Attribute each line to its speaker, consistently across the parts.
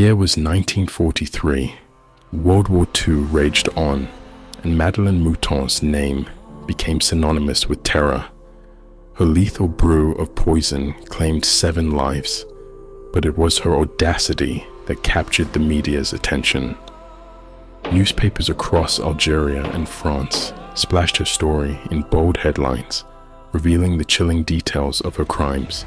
Speaker 1: year was 1943. World War II raged on, and Madeleine Mouton's name became synonymous with terror. Her lethal brew of poison claimed 7 lives, but it was her audacity that captured the media's attention. Newspapers across Algeria and France splashed her story in bold headlines, revealing the chilling details of her crimes.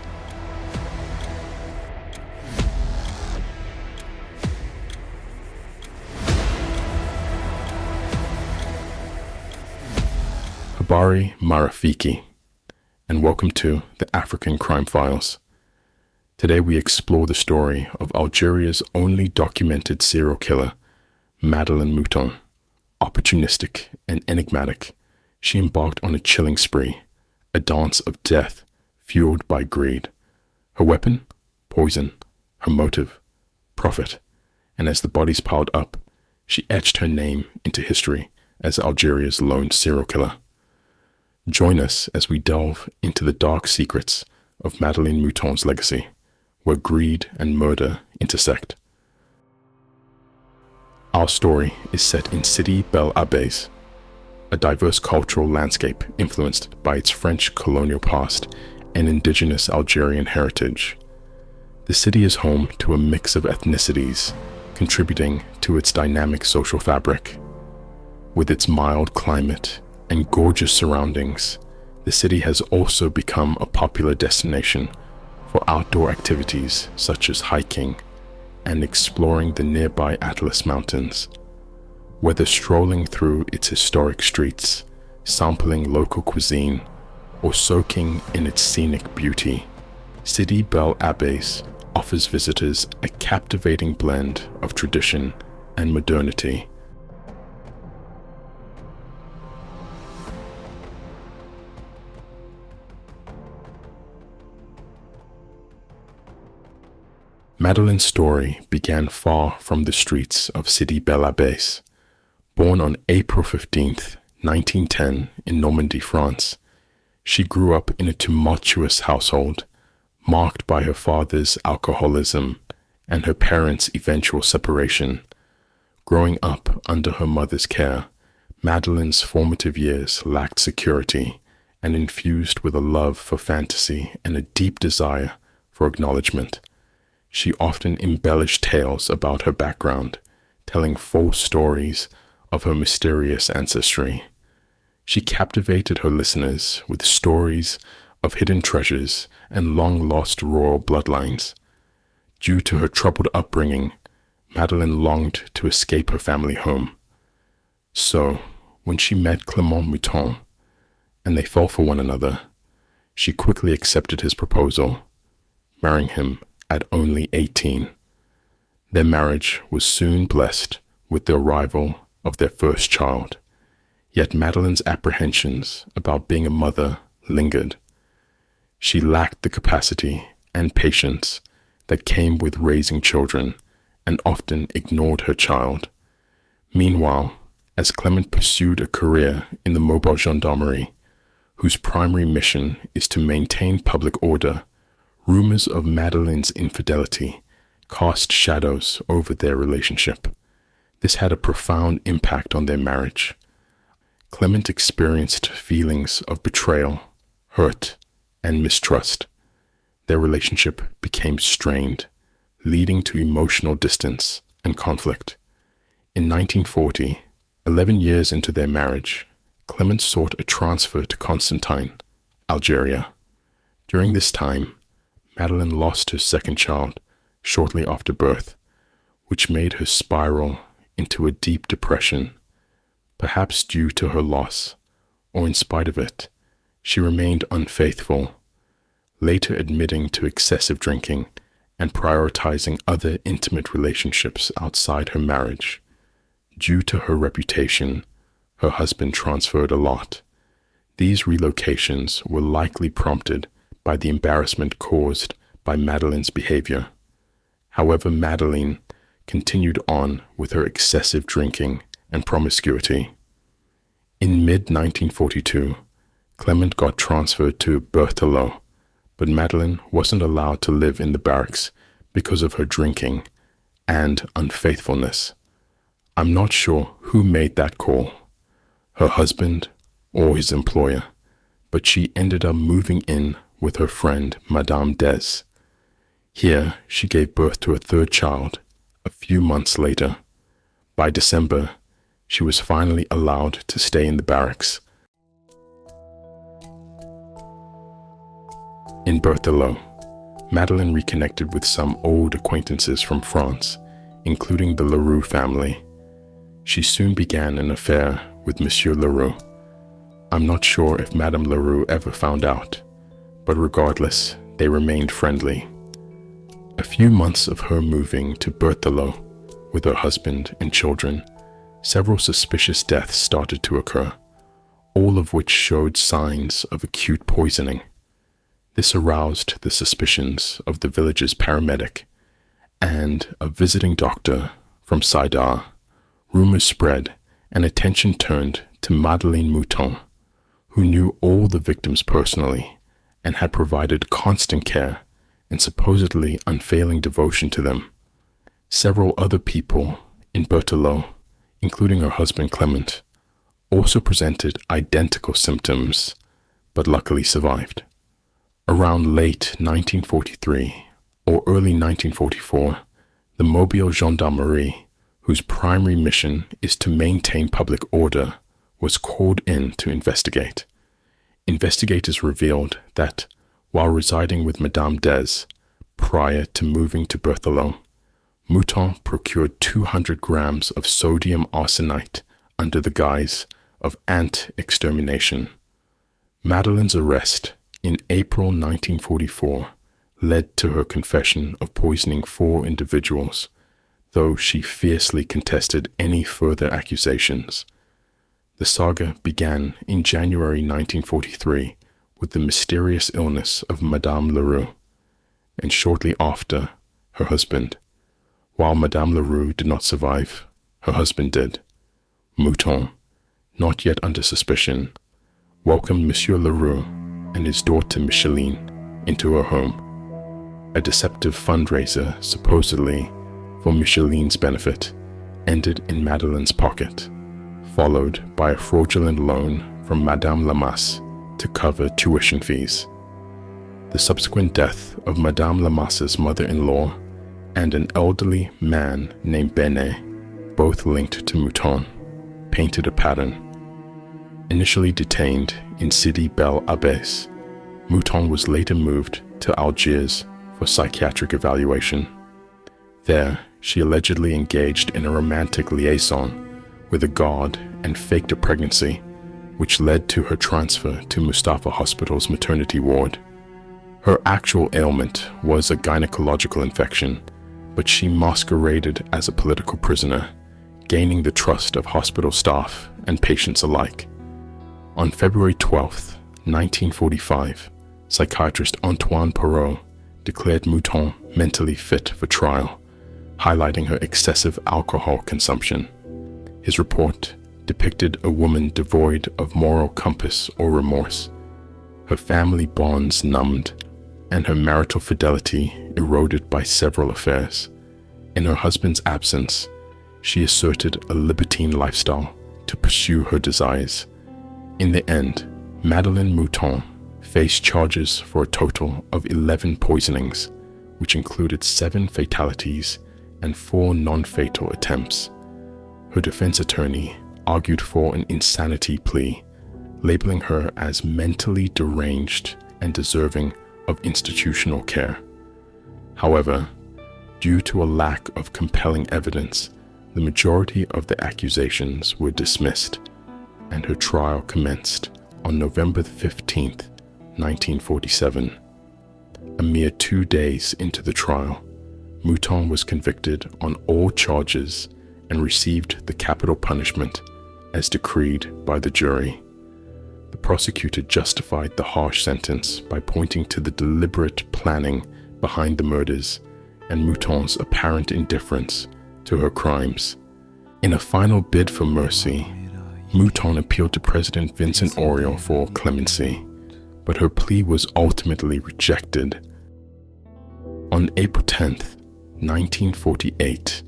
Speaker 1: Habari Marafiki, and welcome to the African Crime Files. Today we explore the story of Algeria's only documented serial killer, Madeleine Mouton. Opportunistic and enigmatic, she embarked on a chilling spree, a dance of death fueled by greed. Her weapon? Poison. Her motive? Profit. And as the bodies piled up, she etched her name into history as Algeria's lone serial killer. Join us as we delve into the dark secrets of Madeleine Mouton's legacy, where greed and murder intersect. Our story is set in Sidi Bel Abbes, a diverse cultural landscape influenced by its French colonial past and indigenous Algerian heritage. The city is home to a mix of ethnicities, contributing to its dynamic social fabric. With its mild climate and gorgeous surroundings, the city has also become a popular destination for outdoor activities such as hiking and exploring the nearby Atlas Mountains. Whether strolling through its historic streets, sampling local cuisine, or soaking in its scenic beauty, Sidi Bel Abbes offers visitors a captivating blend of tradition and modernity. Madeleine's story began far from the streets of Sidi Bel Abbes. Born on April 15th, 1910 in Normandy, France, she grew up in a tumultuous household, marked by her father's alcoholism and her parents' eventual separation. Growing up under her mother's care, Madeleine's formative years lacked security and infused with a love for fantasy and a deep desire for acknowledgement. She often embellished tales about her background, telling false stories of her mysterious ancestry. She captivated her listeners with stories of hidden treasures and long-lost royal bloodlines. Due to her troubled upbringing, Madeleine longed to escape her family home. So, when she met Clement Mouton, and they fell for one another, she quickly accepted his proposal, marrying him at only 18. Their marriage was soon blessed with the arrival of their first child, yet Madeleine's apprehensions about being a mother lingered. She lacked the capacity and patience that came with raising children and often ignored her child. Meanwhile, as Clement pursued a career in the mobile gendarmerie, whose primary mission is to maintain public order, rumors of Madeleine's infidelity cast shadows over their relationship. This had a profound impact on their marriage. Clement experienced feelings of betrayal, hurt, and mistrust. Their relationship became strained, leading to emotional distance and conflict. In 1940, 11 years into their marriage, Clement sought a transfer to Constantine, Algeria. During this time, Madeleine lost her second child shortly after birth, which made her spiral into a deep depression. Perhaps due to her loss, or in spite of it, she remained unfaithful, later admitting to excessive drinking and prioritizing other intimate relationships outside her marriage. Due to her reputation, her husband transferred a lot. These relocations were likely prompted by the embarrassment caused by Madeleine's behavior. However, Madeleine continued on with her excessive drinking and promiscuity. In mid-1942, Clement got transferred to Berthelot, but Madeleine wasn't allowed to live in the barracks because of her drinking and unfaithfulness. I'm not sure who made that call, her husband or his employer, but she ended up moving in with her friend Madame Des. Here, she gave birth to a third child a few months later. By December, she was finally allowed to stay in the barracks. In Berthelot, Madeline reconnected with some old acquaintances from France, including the Leroux family. She soon began an affair with Monsieur Leroux. I'm not sure if Madame Leroux ever found out, but regardless, they remained friendly. A few months of her moving to Berthelot with her husband and children, several suspicious deaths started to occur, all of which showed signs of acute poisoning. This aroused the suspicions of the village's paramedic and a visiting doctor from Saïda. Rumors spread and attention turned to Madeleine Mouton, who knew all the victims personally and had provided constant care and supposedly unfailing devotion to them. Several other people in Berthelot, including her husband Clement, also presented identical symptoms, but luckily survived. Around late 1943 or early 1944, the Mobile Gendarmerie, whose primary mission is to maintain public order, was called in to investigate. Investigators revealed that, while residing with Madame Des prior to moving to Berthelot, Mouton procured 200 grams of sodium arsenite under the guise of ant extermination. Madeline's arrest in April 1944 led to her confession of poisoning 4 individuals, though she fiercely contested any further accusations. The saga began in January 1943 with the mysterious illness of Madame Leroux, and shortly after, her husband. While Madame Leroux did not survive, her husband did. Mouton, not yet under suspicion, welcomed Monsieur Leroux and his daughter Micheline into her home. A deceptive fundraiser, supposedly for Micheline's benefit, ended in Madeline's pocket, followed by a fraudulent loan from Madame Lamas to cover tuition fees. The subsequent death of Madame Lamas's mother-in-law and an elderly man named Benet, both linked to Mouton, painted a pattern. Initially detained in Sidi Bel Abbès, Mouton was later moved to Algiers for psychiatric evaluation. There, she allegedly engaged in a romantic liaison with a guard and faked a pregnancy, which led to her transfer to Mustafa Hospital's maternity ward. Her actual ailment was a gynecological infection, but she masqueraded as a political prisoner, gaining the trust of hospital staff and patients alike. On February 12, 1945, psychiatrist Antoine Perrault declared Mouton mentally fit for trial, highlighting her excessive alcohol consumption. His report depicted a woman devoid of moral compass or remorse, her family bonds numbed, and her marital fidelity eroded by several affairs. In her husband's absence, she asserted a libertine lifestyle to pursue her desires. In the end, Madeleine Mouton faced charges for a total of 11 poisonings, which included 7 fatalities and 4 non-fatal attempts. Her defense attorney argued for an insanity plea, labeling her as mentally deranged and deserving of institutional care. However, due to a lack of compelling evidence, the majority of the accusations were dismissed, and her trial commenced on November 15, 1947. A mere 2 days into the trial, Mouton was convicted on all charges and received the capital punishment as decreed by the jury. The prosecutor justified the harsh sentence by pointing to the deliberate planning behind the murders and Mouton's apparent indifference to her crimes. In a final bid for mercy, Mouton appealed to President Vincent Auriol for clemency, but her plea was ultimately rejected. On April 10, 1948,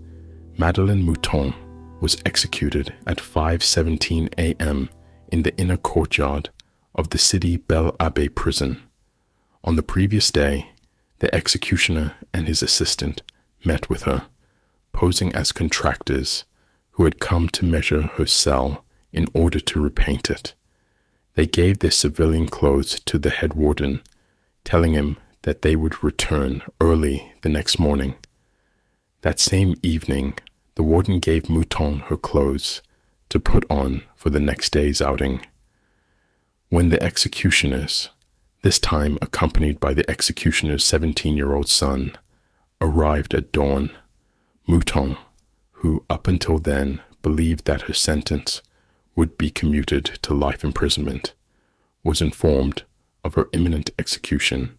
Speaker 1: Madeleine Mouton was executed at 5:17 a.m. in the inner courtyard of the Sidi Bel Abbes prison. On the previous day, the executioner and his assistant met with her, posing as contractors who had come to measure her cell in order to repaint it. They gave their civilian clothes to the head warden, telling him that they would return early the next morning. That same evening, the warden gave Mouton her clothes to put on for the next day's outing. When the executioners, this time accompanied by the executioner's 17-year-old son, arrived at dawn, Mouton, who up until then believed that her sentence would be commuted to life imprisonment, was informed of her imminent execution.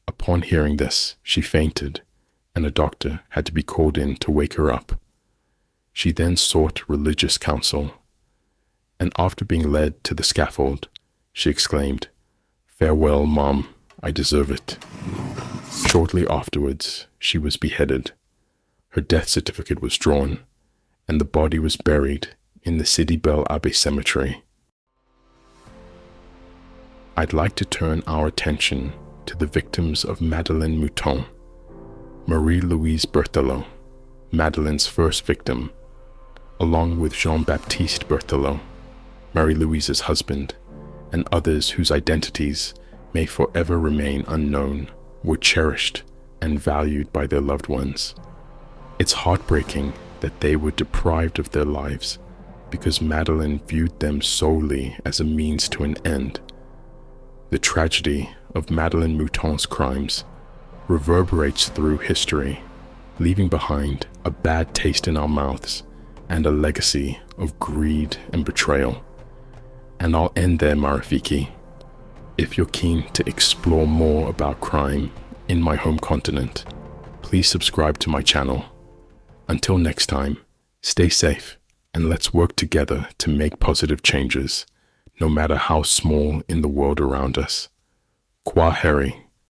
Speaker 1: Upon hearing this, she fainted, and a doctor had to be called in to wake her up. She then sought religious counsel, and after being led to the scaffold, she exclaimed, "Farewell, Mom, I deserve it." Shortly afterwards, she was beheaded. Her death certificate was drawn, and the body was buried in the Sidi Bel Abbes cemetery. I'd like to turn our attention to the victims of Madeleine Mouton. Marie-Louise Berthelot, Madeleine's first victim, along with Jean-Baptiste Berthelot, Marie-Louise's husband, and others whose identities may forever remain unknown, were cherished and valued by their loved ones. It's heartbreaking that they were deprived of their lives because Madeleine viewed them solely as a means to an end. The tragedy of Madeleine Mouton's crimes reverberates through history, leaving behind a bad taste in our mouths and a legacy of greed and betrayal. And I'll end there, Marafiki. If you're keen to explore more about crime in my home continent, please subscribe to my channel. Until next time, stay safe and let's work together to make positive changes, no matter how small in the world around us. Kwaheri.